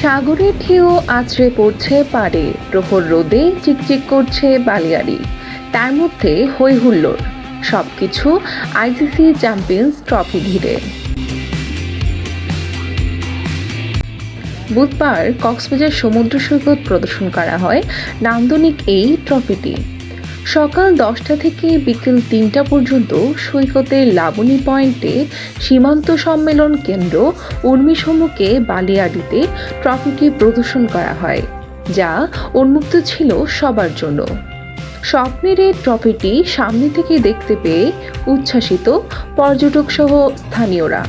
সাগরের ঢেউ আছড়ে পড়ছে পাড়ে, প্রখর রোদে চিকচিক করছে বালিয়াড়ি। তার মধ্যে হই হুল্লোড়, সবকিছু আইসিসি চ্যাম্পিয়ন্স ট্রফি ঘিরে। বুধবার কক্সবাজার সমুদ্র সৈকত প্রদর্শন করা হয় নান্দনিক এই ট্রফিটি। সকাল 10টা থেকে বিকেল 3টা পর্যন্ত সৈকতের লাবণী পয়েন্টে সীমান্ত সম্মেলন কেন্দ্র উর্মিসম্মুখে বালিয়াড়িতে ট্রফিটি প্রদর্শন করা হয়, যা উন্মুক্ত ছিল সবার জন্য। স্বপ্নের এই ট্রফিটি সামনে থেকে দেখতে পেয়ে উচ্ছ্বাসিত পর্যটক সহ স্থানীয়রা।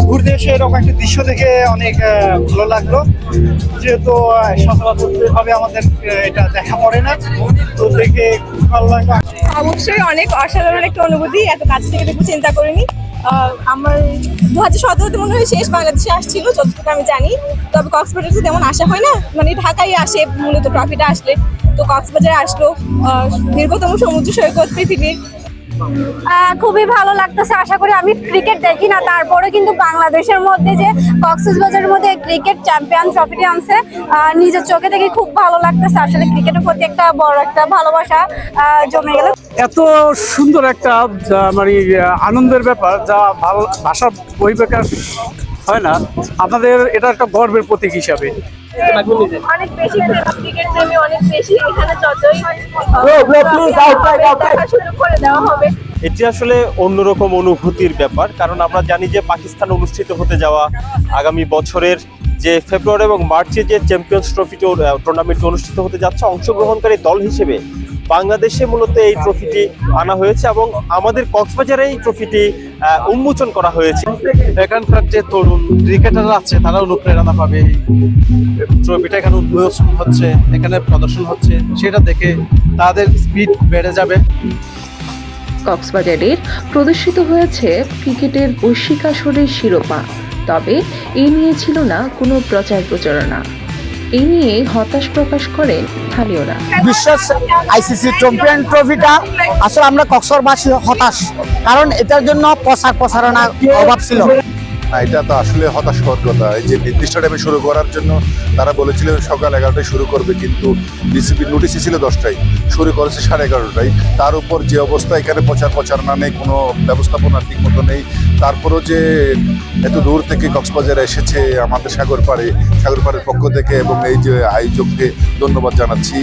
ঘুরতে এসে এরকম একটা দৃশ্য দেখে অনেক ভালো লাগলো, যেহেতু সচরাচর ভাবে আমাদের এটা দেখা পড়ে না, তো দেখে খুব ভালো লাগলো। অবশ্যই অনেক অসাধারণ একটা অনুভূতি, এত কাছ থেকে দেখবো চিন্তা করিনি। আমার 2017-তে মনে হয় শেষ বাংলাদেশে আসছিল যতটুকু আমি জানি, তবে কক্সবাজারে তেমন আসা হয় না, মানে ঢাকায় আসে মূলত ট্রফিটা আসলে। তো কক্সবাজারে আসলো, দীর্ঘতম সমুদ্র সৈকত পৃথিবীর। খুবই ভালো লাগতেছে। আশা করি, আমি ক্রিকেট দেখি না, তারপরে কিন্তু বাংলাদেশের মধ্যে যে কক্সবাজারের মধ্যে ক্রিকেট চ্যাম্পিয়ন ট্রফিটি আনছে, নিজের চোখে দেখে খুব ভালো লাগতেছে। আসলে ক্রিকেটের প্রতি একটা বড় একটা ভালোবাসা জমে গেল। এত সুন্দর একটা মানে আনন্দের ব্যাপার, যা ভাষা বহিঃপ্রকাশ হয় না। আপনাদের এটা একটা গর্বের প্রতীক হিসাবে অনেক বেশি ক্রিকেট প্রেমী, অনেক বেশি এখানে যতই সুযোগ করে দেওয়া হবে। এটি আসলে অন্যরকম অনুভূতির ব্যাপার, কারণ আমরা জানি যে পাকিস্তান অনুষ্ঠিত হতে যাওয়া আগামী বছরের যে ফেব্রুয়ারি এবং মার্চে যে চ্যাম্পিয়ন্স ট্রফি টুর্নামেন্ট অনুষ্ঠিত হতে যাচ্ছে, অংশগ্রহণকারী দল হিসেবে বাংলাদেশে মূলত এই ট্রফিটি আনা হয়েছে এবং আমাদের কক্সবাজারে এই ট্রফিটি উন্মোচন করা হয়েছে। এখানকার যে তরুণ ক্রিকেটাররা আছে, তারা অনুপ্রেরণা পাবে। ট্রফিটা এখানে উন্মোচন হচ্ছে, এখানে প্রদর্শন হচ্ছে, সেটা দেখে তাদের স্পিড বেড়ে যাবে। কক্সবাজারের প্রদর্শিত হয়েছে ক্রিকেটের বৈশ্বিক আসরের শিরোপা, তবে এ নিয়ে ছিল না কোনো প্রচার প্রচারণা। এই নিয়ে হতাশ প্রকাশ করেন স্থানীয়রা। বিশ্ব আইসিসি চ্যাম্পিয়ন ট্রফিটা আসলে আমরা কক্সবাজারবাসী হতাশ, কারণ এটার জন্য প্রচারণার অভাব ছিল। এটা তো আসলে হতাশকর কথা। এই যে নির্দিষ্ট টাইমে শুরু করার জন্য তারা বলেছিল সকাল 11টায় শুরু করবে, কিন্তু বিসিবির নোটিশই ছিল 10টায়, শুরু করেছে 11:30টায়। তার উপর যে অবস্থা, এখানে প্রচারণা নেই, কোনো ব্যবস্থাপনা ঠিক মতো নেই। তারপরও যে এত দূর থেকে কক্সবাজারে এসেছে আমাদের সাগর পাড়ের পক্ষ থেকে, এবং এই যে আয়োজককে ধন্যবাদ জানাচ্ছি।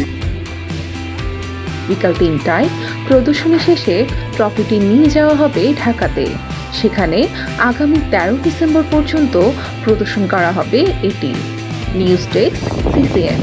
বিকাল 3টায় প্রদর্শনী শেষে ট্রফিটি নিয়ে যাওয়া হবে ঢাকাতে। সেখানে আগামী 13 ডিসেম্বর পর্যন্ত প্রদর্শন করা হবে এটি। News desk, CCN।